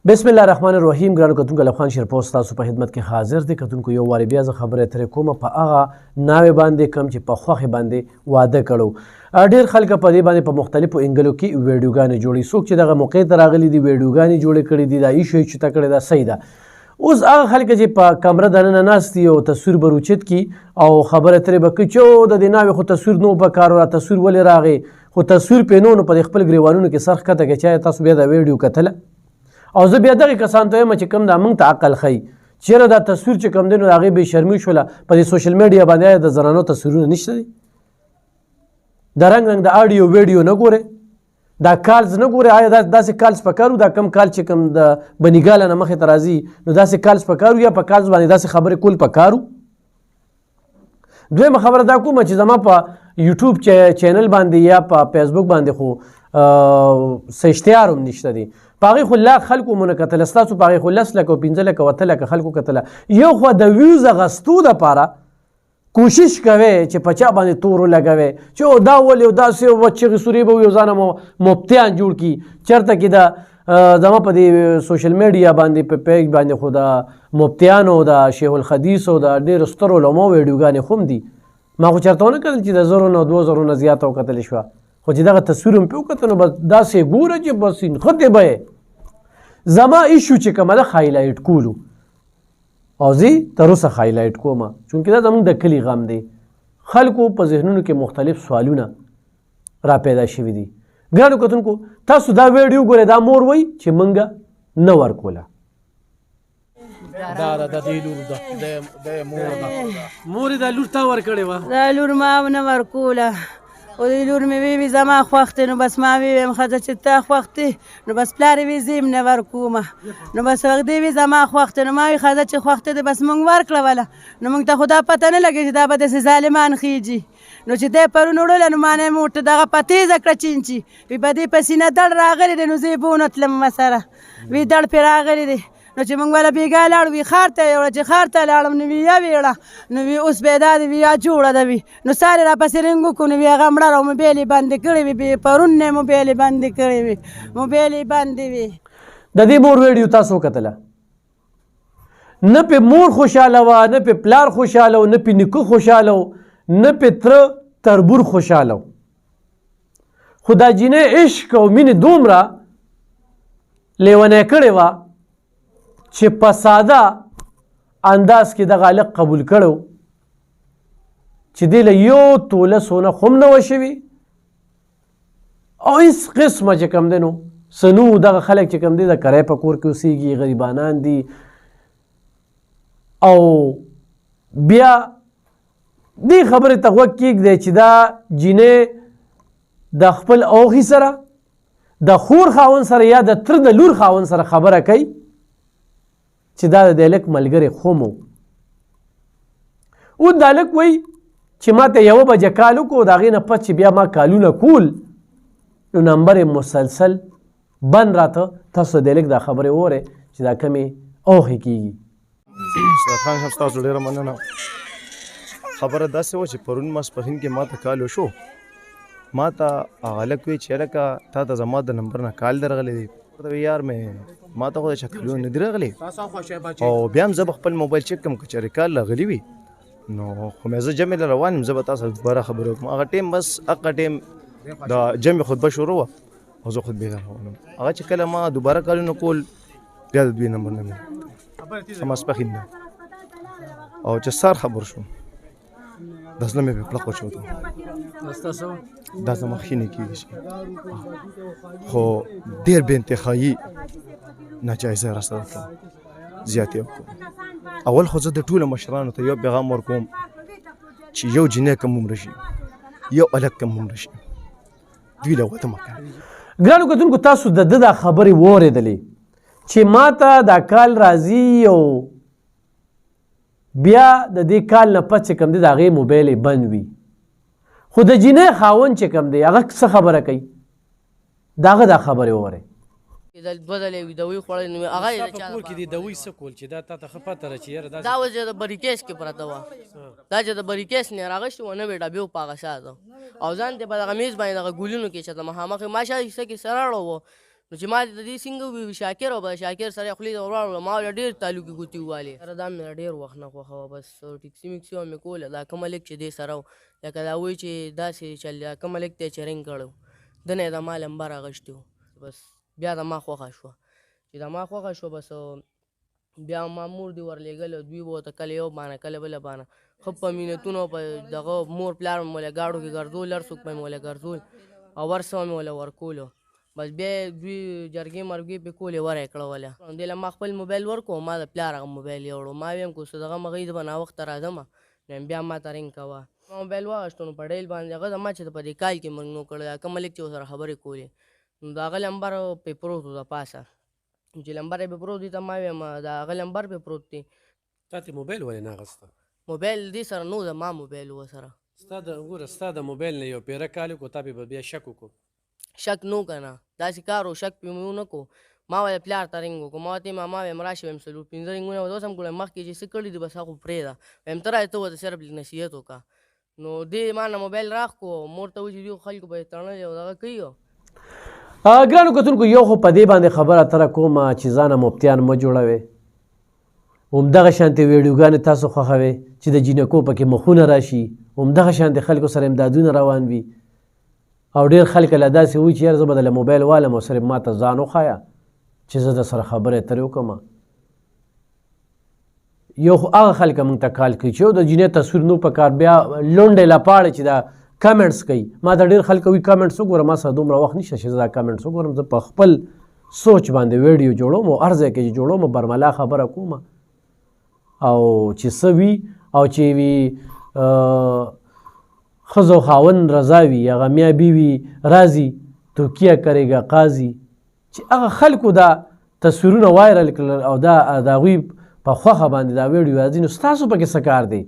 بسم الله الرحمن الرحیم. ګرانو کتونکو لفخان شیرپوسټ تاسو په خدمت کې حاضر دی. کتونکو یو وارې بیا زه خبرې اترې کومه په هغه ناوې باندې کوم چې په خوښې باندې واده کړو. ډېر خلک په دې باندې په مختلفو انګلو کې ویډیوګانې جوړي. څوک چې دغه موقع ته راغلي دي ویډیوګانې جوړې کړي دي دا ایشو یې چوته کړې ده صحیح ده. اوس هغه خلک چې په کمره دننه ناست دي او تصویر به روچت کي او خبرې اترې به کوي چې د دې ناوې خو تصویر نو په کار را تصویر ولې راغی خو تصویر پې نو په خپل ګریوانونو کې سر ښکته کړي چې تاسو بیا دا ویډیو کتله او زه بیا دغې کسانو ته یم چې کوم دا موږ ته عقل ښیي چېرې دا تصویر چې کوم دی نو د هغې بې شرمي شوله په دې سوشل میډیا باندې آیا د زنانو تصویرونه نشته دي؟ د رنګ رنګ د اډیو ویډیو نه ګورئ، دا کالز نه ګورئ. آیا داسې کالز پکار دا کم کال چې کوم د بنیګاله نه مخې ته راځي نو داسې کالز پکار یا په کالز باندې داسې خبرې کول پکار. دویمه خبره دا کومه چې زما په یوټیوب چینل باندې یا په فیسبوک باندې خو څه اشتهار هم نشته دی. په هغې خو لا خلکو مو نه کتله، ستاسو په هغې خو 10 لکه 15 لکه 8 لکه خلکو کتله. یو خو د ویوز اخیستو دپاره کوشش کوئ چې په چا باندې تور ولګوئ چې دا ولې او داسې چغې سورې به وي او ځانه مفتیان جوړ کړي. چېرته کې د زما په دې سوشل میډیا باندې په پیج باندې خو د مفتیانو د شیخ الحدیثو د ډېرو سترو علماو ویډیوګانې خو هم دي. ما خو چېرته ونه کتل چې د 1000 نه 2000 نه زیاته وکتلی شوه خو چې دغه تصویر هم پې وکته نو بس داسې ګوره چې بس نښتې به یې. زما ایشو چې کومه ده هایلایټ کولو او زه تر اوسه هایلایټ کومه چونکې دا زموږ د کلي غم دی. خلکو په ذهنونو کې مختلف سوالونه را پیدا شوي دي. ګرانو کتونکو تاسو دا ویډیو ګورئ دا مور وایي چې موږ نه ورکوله. دا د دې لور ده د مور ده مور دا لور تا ورکړې وه؟ دا لور ما نه ورکوله او د لور مې وی زما خوښ دی نو بس ما ویم ښځه چې تا خوښ دی نو بس پلار یې وي زه یې نه ورکومه نو بس دې وي زما خوښ دی نو ما وی ښځه چې خوښ دی بس موږ ورکړه وله نو موږ ته خو دا پته نه لګي چې دا به داسې ظالمان خیږي. نو چې دی پرون وړله نو ما نه یې ورته دغه په تیزه کړه چینچي وي په دې په سینه دړ راغلی دی نو زه یې به ونه تلم سره وي دړ پرې راغلی دی نو چې موږ والا بیګا لاړو وي ښار ته یې وړه چې ښار ته لاړم نو وي یا ویړه نو وي اوس به دا دی وي یا جوړه ده وي نو سارې راپسې رنګ وکړو نو وي هغه مړه را موبایل یې بندې کړې وي پرون نه موبایل یې بندې کړې وي موبایل یې بندې وي. د دې مور ویډیو تاسو وکتله؟ نه پې مور خوشحاله وه نه پې پلار خوشحاله و نه پې نیکه خوشحاله و نه پې تره تربور خوشحاله و. خو دا جینۍ عشق او مینې دومره لیونی کړې وه چې په ساده انداز کې دغه هلک قبول کړی چې دې له یو توله سونه خو هم نه وه شوي او هېڅ قسمه چې کوم دی نو څه نه وو. دغه خلک چې کوم دی د کرای په کور کې اوسېږي غریبانان دي او بیا دې خبرې ته غوږ کېږدی چې دا جینۍ د خپل اوښي سره د خور خاوند سره یا د تره د لور خاوند سره خبره کوي چې دا د هلک ملګری خوم و. اوس دا هلک وایي چې ما ته 1 بجه کال وکړو د هغې نه پس چې بیا ما کالونه کول نو نمبر یې مسلسل بند راته. تاسو د هلک دا خبرې وورئ چې دا کمې اوښې کېږي. استاد خان صاحب ستاسو ډېره مننه. خبره داسې وه چې پرون ماسپښین کې ما ته کال وشو ما ته هغه هلک وایي چې هلکه تا ته زما د نمبر نه کال درغلی دی. ورته وایي یار مې ما ته خو د چکرونه نه دي راغلي او بیا هم زه به خپل موبایل چک کړم که چېرې کال راغلي وي نو خو مې زه جمعې له روان یم زه به تاسو دوباره خبرې وکړم. هغه ټیم بس هغه ټیم د جمعې خطبه شروع وه او زه خطبې ته روان وم. هغه چې کله ما دوباره کالونه کول بیا د دوی نمبر نه مې ماسپښین نه او چې سار خبر شوم د زړه مې پې پلق وچوته دا زما ښې نه کېږي خو ډېر بې انتهایي ناجایزه راسره وکړه زیاتې وکړو. اول خو زه د ټولو مشرانو ته یو پیغام ورکوم چې یو جینۍ کم عمره شي یو هلک کم عمره شي دوی له واده مه کوئ. ګرانو کتونکو تاسو د ده دا خبرې واورېدلې چې ما ته دا کال راځي او بیا د دې کال نه پس چې کوم دی د هغې موبایل یې بند وي خو د جینۍ خاوند چې کوم دی هغه څه خبره کوي د هغه دا خبرې واورئ. دوه ځلې وي دوی خوړلې نو هغه یې په کور کې دې دوی څه کول چې دا تا ته ښه پته ده چې یاره دا اوس چې د بریکیس کې پرته وه دا چې د بریکیس نه راغشتې وه 90 ډبې وه په هغه شاته او ځان دې په دغه میز باندې دغه ګلونو کې چې د مخامخ یې ماشه حصه کې سره اړه وه نو چې ما د دې څنګه وویل شاکر او به شاکر سره خولې ته وراړو ما ویله ډېر تعلقي ګوتې ووالې سره دا مې ډېر وخت نه خوښوه بس ټیکسي میکسي به مې کوله دا کومه لیک چې دې سره و لکه دا وایي چې داسې چل کومه لیک ته یې چې رنګ کړی و ده نه یې د ما لمبر اخیستې و بس بیا د ما خوښه شوه چې د ما خوښه شوه بس بیا مامور دې ورلېږل دوی به ورته کله یو بانه کله بله بانه ښه په مینتونو په دغه مور پلار مې ولې ګاډو کې ګرځول هر څوک به مې ولې ګرځول او ورڅه مې ولې ورکولو بس بیا دوی جرګې مرګې پې کولې ور یې کړوله دې له ما خپل موبایل ورکړو ما د پلار هغه موبایل یوړو ما ویم که څه دغه مغې زه به ناوخته راځمه نو بیا ما ته رنګ کوه ما موبایل واخیستو نو په ډیل باندې هغه د ما چې په دې کال کې موږ نو کړی کومه لیک چې ورسره خبرې کولې نو د هغه لمبر پې پروت و د پاسه چې لمبر یې پې پروت دی ته ما ویم د هغه لمبر پې پروت دی تا ته موبایل ولې نه اخیسته موبایل دې سره نو د ما موبایل و سره ستا د موبایل نه یو پیره کال وکړو تا پې به بیا شک وکړو شک نو که نه داسې کار و شک پې مې ونه کړو ما ویل پلار ته رنګ وکړو ما ورته ما ویم راشي ویم څلور پنځه رنګونه به اوس هم کړو مخکې چې څه کړي دي بس هغه پرېږده ویم ته رایې ته ورته صرف لږ نصیحت وکړه نو دې ما نه موبایل راکړو مور ته وایي چې دوی خلکو به یې تړلی او دغه کوي ګرانو کتونکو یو خو په دې باندې خبره اتره کومه چې ځانه مفتیان مه جوړوئ همدغه شانتې ویډیوګانې تاسو خوښوئ چې د جینکو پکې مخونه راشي همدغه شانتې خلکو سره امدادونه روان وي او ډېر خلک له داسې وایي چې یاره زه به دله موبایل والم او صرف ما ته ځان وښایه چې زه در سره خبرې اترې وکړم یو خو هغه خلک موږ ته کال کوي چې یو د جینۍ تصویر نو په کار بیا لونډې لپاړې چې دا کمنټس کوي ما ته ډېر خلک وایي کمنټس وګوره ما سره دومره وخت نشته چې زه دا کمنټس وګورم زه په خپل سوچ باندې ویډیو جوړوم او هر ځای کې چې جوړوم برملا خبره کوم او چې څه وي او چې وي ښځو خاوند رضا وي هغه میا بیوي راځي تو کیا کرے گا قاضي چې هغه خلکو دا تصویرونه وایرل کړل او دا د هغوی په خوښه باندې دا ویډیو راځي نو ستاسو پکې څه کار دی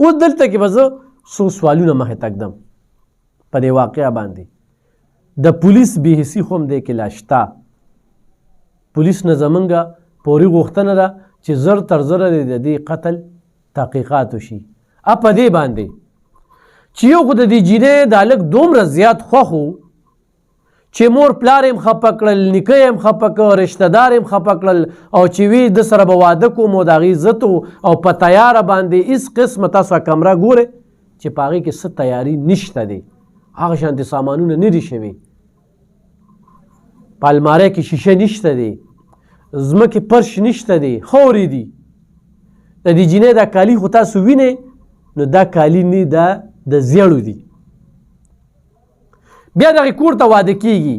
اوس دلته کې به زه څو سوالونه مخې تږدم په دې واقعه باندې د پولیس بې حسي خو هم دی کې لا شته پولیس نه زمونږ پورې غوښتنه ده چې زر تر زره د دې قتل تحقیقات وشي په دې باندې چې یو خو د دې جینۍ دا هلک دومره زیات خوښ و چې مور پلار یې هم خفه کړل نیکه یې هم خفه کړ رشته دار یې هم خفه کړل او چې وی د سره به واده کوم او د هغې عزت او په تیاره باندې هېڅ قسمه تاسو کمره ګورئ چې په هغې کې څه تیاري نشته دی هغه شانتې سامانونه نه دي شوي په المارۍ کې شیشه نشته دی ځمکې فرش نشته دی خاورې دي د دې جینۍ دا کالي خو تاسو وینئ نو دا کالي نه دا د زیړو دي بیا دغې کور ته واده کېږي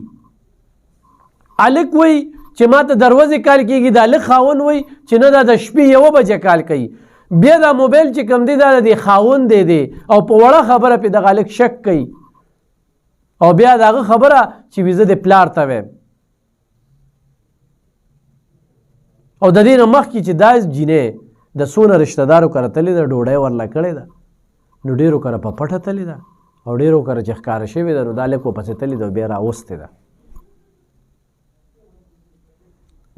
هلک وایي چې ما ته دروازې کال کېږي د هلک خاوند وایي چې نه دا د شپې 1 بجې کال کوي بیا دا موبایل چې کوم دی دا د دې خاوند دی او په وړه خبره پې دغه هلک شک کوي او بیا د هغه خبره چې وي زه د پلار ته ویم او د دې نه مخکې چې دا جینۍ د څونه رشته دارو کره تلې ده ډوډۍ ورله کړې ده نو ډېرو کره په پټه تلې ده او ډېرو کره چې ښکاره شوې ده نو دا هلک ورپسې تلې ده او بیا راوستې ده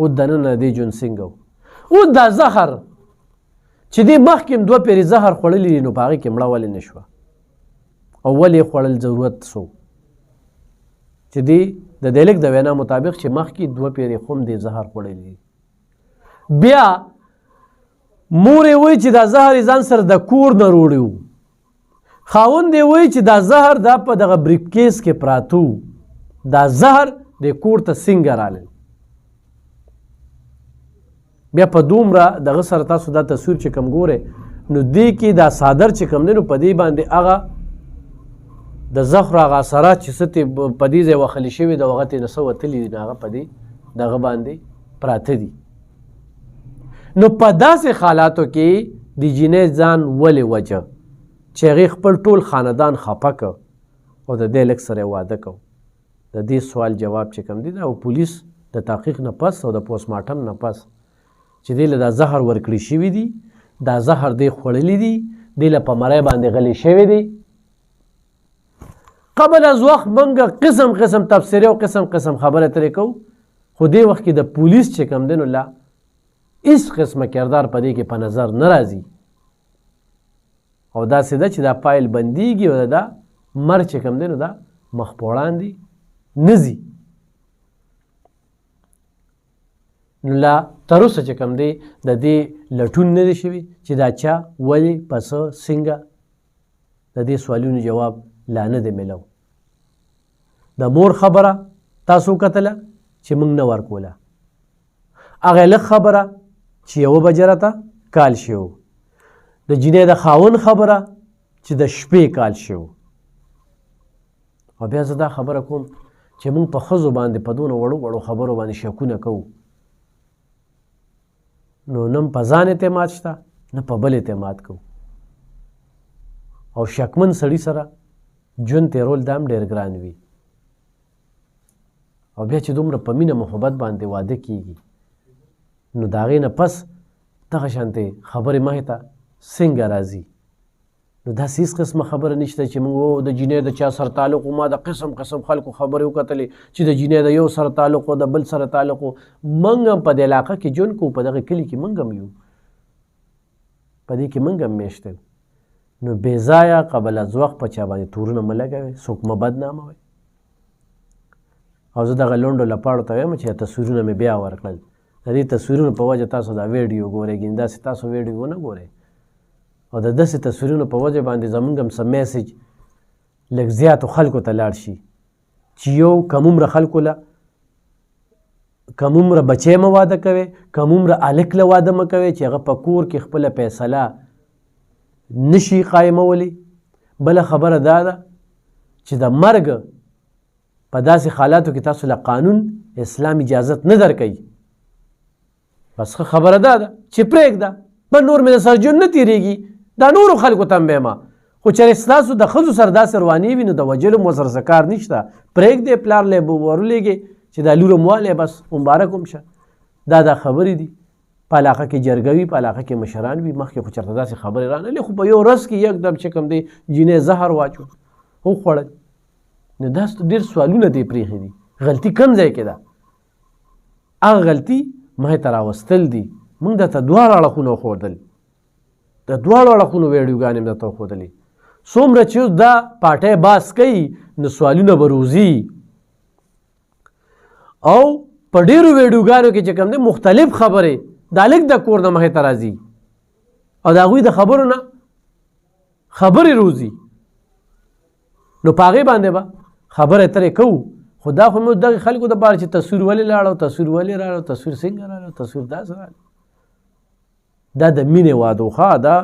اوس دننه دې ژوند څنګه و اوس دا زهر چې دې مخکې هم 2 پیرې زهر خوړلي دي نو په هغې کې مړه ولې نه شوه او ولې یې خوړل ضرورت سو چې دې د دې هلک د وینا مطابق چې مخکې 2 پیرې خو هم دې زهر خوړلي دي بیا مور یې وایي چې دا زهر یې ځان سره د کور نه روړی و خاوند یې وایي چې دا زهر دا په دغه بریف کیس کې پراته و دا زهر د کور ته څنګه رالل بیا په دومره دغه سره تاسو دا تصویر چې کوم ګورئ نو دې کې دا صادر چې کوم دی نو په دې باندې هغه د زهرو هغه اثرات چې څه په دې ځای وښلي شوي د هغه ترې نه څه وتلي دي نو هغه په دې دغه باندې پراته دي نو په داسې حالاتو کې د جینۍ ځان ولې وجه چې هغې خپل ټول خاندان خفه کړ او د دې هلک سره یې واده کو د دې سوال جواب چې کوم دی دا او پولیس د تحقیق نه پس او د پوسټ مارټم نه پس چې دې له دا زهر ورکړي شوي دي دا زهر دې خوړلي دي دې له په مرۍ باندې غلي شوي دي قبل از وخت موږ قسم قسم تبصرې او قسم قسم خبرې ترې کوو خو دې وخت کې د پولیس چې کوم دی نو لا هېڅ قسمه کردار په دې کې په نظر نه راځي او داسې ده چې دا فایل بندیږي او دا مرګ چې کوم دی نو دا مخ په وړاندې نه ځي نو لا تر اوسه چې کوم دی د دې لټون نه دی شوي چې دا چا ولې په څه څنګه د دې سوالونو جواب لا نه دی میلو. د مور خبره تاسو وکتله چې موږ نه ورکوله، هغه لږ خبره چې 1 بجه راته کال شو، د جینۍ د خاوند خبره چې د شپې کال شو. او بیا زه دا خبره کوم چې موږ په ښځو باندې په دونه وړو وړو خبرو باندې شکونه کوو، نو نه په ځان اعتماد شته نه په بل اعتماد کوو. او شکمن سړي سره ژوند تېرول دا هم ډېر ګران وي. او بیا چې دومره په مینه محبت باندې واده کیږي نو د هغې نه پس دغه شانتې خبرې مخې ته څنګه راځي. نو داسې هېڅ قسمه خبره نشته چې موږ د جینۍ د چا سره تعلق و. ما د قسم قسم خلکو خبرې وکتلې چې د جینۍ د یو سره تعلق و، د بل سره تعلق و. موږ هم په دې علاقه کې ژوند کوو، په دغه کلي کې موږ هم یو، په دې کې موږ هم میشت یو. نو بې ځایه قبل از وخت په چا باندې تورونه مه لګوئ، څوک مه بدناموئ. او زه دغه لنډو لپاړو ته وایم چې تصویرونه مې بیا ورکړل. د دې تصویرونو په وجه تاسو دا ویډیو ګورئ، ګینې داسې تاسو ویډیو ونه ګورئ. او د داسې تصویرونو په وجه باندې زمونږ هم څه میسج لږ زیاتو خلکو ته لاړ شي چې یو کم عمره خلکو له کم عمره بچی مه واده کوئ، کم عمره هلک له واده مه کوئ چې هغه په کور کې خپله فیصله نشي قایمولی. بله خبره دا ده چې د مرګ په داسې حالاتو کې تاسو له قانون اسلام اجازت نه درکوي. بس ښه خبره دا ده چې پرېږده، بل نور مې د سر ژوند نه تېرېږي، دا نورو خلکو ته هم وایم. خو چېرې ستاسو د ښځو سره داسې روانې وي نو د وجلو مو ورسره کار نشته، پرېږدې پلار لی ورولېږې چې دا لور موالی بس مبارک هم شه. دا خبرې دي. په علاقه کې جرګه وي، په علاقه کې مشران وي، مخکې خو چېرته داسې خبرې رانهلې، خو په یو ورځ کې یکدم چې کوم دی جینۍ زهر واچو وخوړل. نو دا ډېر سوالونه دې پرېښي دي. غلطي کوم ځای کې ده؟ هغه غلطي مخې ته راوستل دي. موږ درته دواړه اړخونه وښودل، د دواړو اړخونو ویډیوګانې مې درته وښودلې. څومره چې اوس دا پاټی باس کوي نو سوالونه به روزي. او په ډېرو ویډیوګانو کې چې کوم دی مختلف خبرې د هلک د کور نه مخې ته راځي او د هغوی د خبرو نه خبرې روزي. نو په هغې باندې به خبرې اترې کوو. خو دا خو موږ دغې خلکو دپاره چې تصویر ولې لاړو، تصویر ولې راړو، تصویر څنګه راړو، تصویر داسې راړو. دا د مینې وادو ښه، دا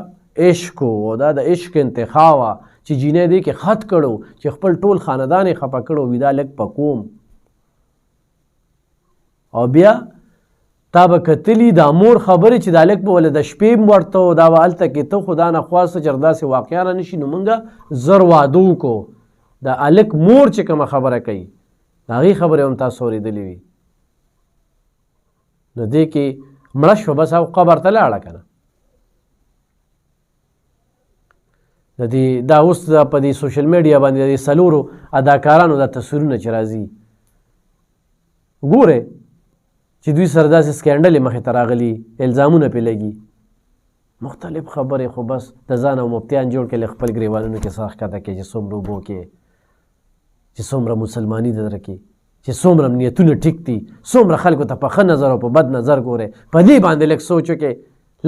عشق و، دا د عشق انتخاب وه چې جینۍ دې کې خط کړو چې خپل ټول خاندان یې خفه کړو وي دا لږ په کوم. او بیا تا به کتلي دا مور خبرې چې دا لږ به ولې د شپې ورته و، دا به هلته کې ته خو دا نه خواسته چې داسې واقعه را نه شي. نو موږ زر واده وکړو. د هلک مور چې کومه خبره کوي د هغې خبرې هم تاسو اورېدلې وي. نو دې کې مړه شوه بس او قبر ته لاړه که نه. د دې دا اوس په دې سوشل میډیا باندې د دې څلورو اداکارانو دا تصویرونه چې راځي ګورئ چې دوی سره داسې سکینډل یې مخې ته راغلي، الزامونه پرې لګي، مختلف خبرې. خو بس د ځان او مفتیان جوړ کړي خپل ګریوانونو کې سر ښکته کړي چې څومره اوبو کې، چې څومره مسلماني در کې، چې څومره نیتونه ټیک دي، څومره خلکو ته په ښه نظر او په بد نظر ګورئ. په دې باندې لږ سوچ وکړئ.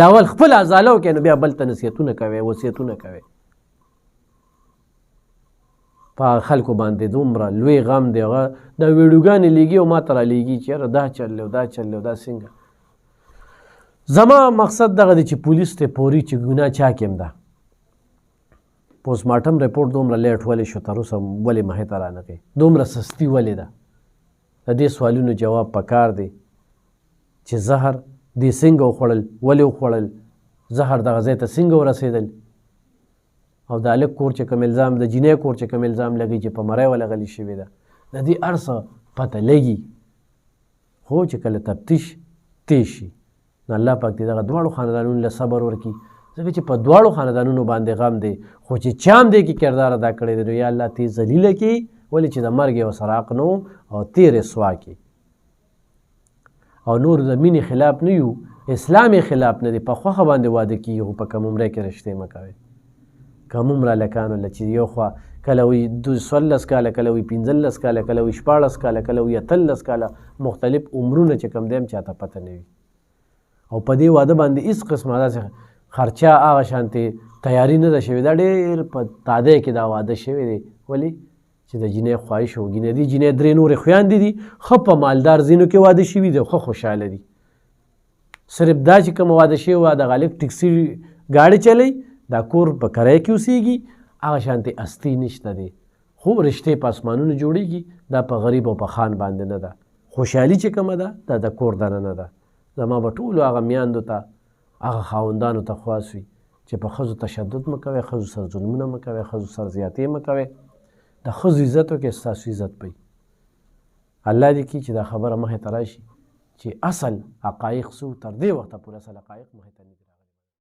لاول خپل ازاله وکړئ نو بیا بل ته نصیحتونه کوئ، وصیتونه کوئ. په خلکو باندې دومره لوی غم دی. هغه دا ویډیوګانې لیږي او ما ته رالیږي چې یاره دا چل دی دا چل دی دا څنګه. زما مقصد دغه دی چې پولیس ته پوري چې ګناه چا کې هم ده. پوسټمارټم رپورټ دومره لیټ ولې شو تر اوسه ولې مخې ته رانغی؟ دومره سستي ولې ده؟ د دې سوالونو جواب پکار دی چې زهر دې څنګه وخوړل، ولې وخوړل، زهر دغه ځای ته څنګه ورسېدل. او د هلک کور چې کوم الزام، د جینۍ کور چې کوم الزام لګوي چې په مرۍ ولغلې شوې ده، د دې هر څه پته لګي. خو چې کله تفتیش تېز شي نو الله پاک دې دغه دواړو خاندانونو له صبر ورکړي، ځکه چې په دواړو خاندانونو باندې غم دی. خو چې چا هم دې کې کردار ادا کړی دی نو یا الله ته یې ذلیله کړي، ولې چې د مرګ یې ورسره حق نه و او ته یې رسوا کړي. او نور د مینې خلاف نه یو، اسلام یې خلاف نه دی. په خوښه باندې واده کېږي خو په کم عمرۍ کې رشتې مه کوئ. کم عمره هلکانو له چې یو خوا کله وي 14 کاله کله وي 15 کاله کله وي 14 کاله کله وي 18 کاله مختلف عمرونه چې کم دی هم چاته پته نه وي او په دې واده باندې هېڅ قسمه داسې خرچه هغه شانتې تیاري نه ده شوې دا ډېر په تاده کې دا واده شوی دی ولې چې د جینۍ خواهش وګینه دي جینۍ 3 نورې خویندې دي ښه په مالدار ځینو کې واده شوي دي او ښه خوشحاله دي صرف دا چې کوم واده شوی وه دغه هلک ټکسي ګاډي چلی دا کور په کرایه کې اوسېږي هغه شانتې هستي نشته دی خو رشتې په اسمانونو جوړېږي دا په غریب او په خان باندې نه ده خوشحالي چې کومه ده دا د کور دننه ده زما به ټولو هغه میاندو ته هغه خاوندانو ته خواست وي چې په ښځو تشدد مه کوئ ښځو سره ظلمونه مه کوئ ښځو سره زیاتې مه کوئ د ښځو عزت وکړئ ستاسو عزت پوي الله دې کړي چې دا خبره مخې ته راشي چې اصل حقایق څه تر دې وخته پورې اصل حقایق مخې ته نه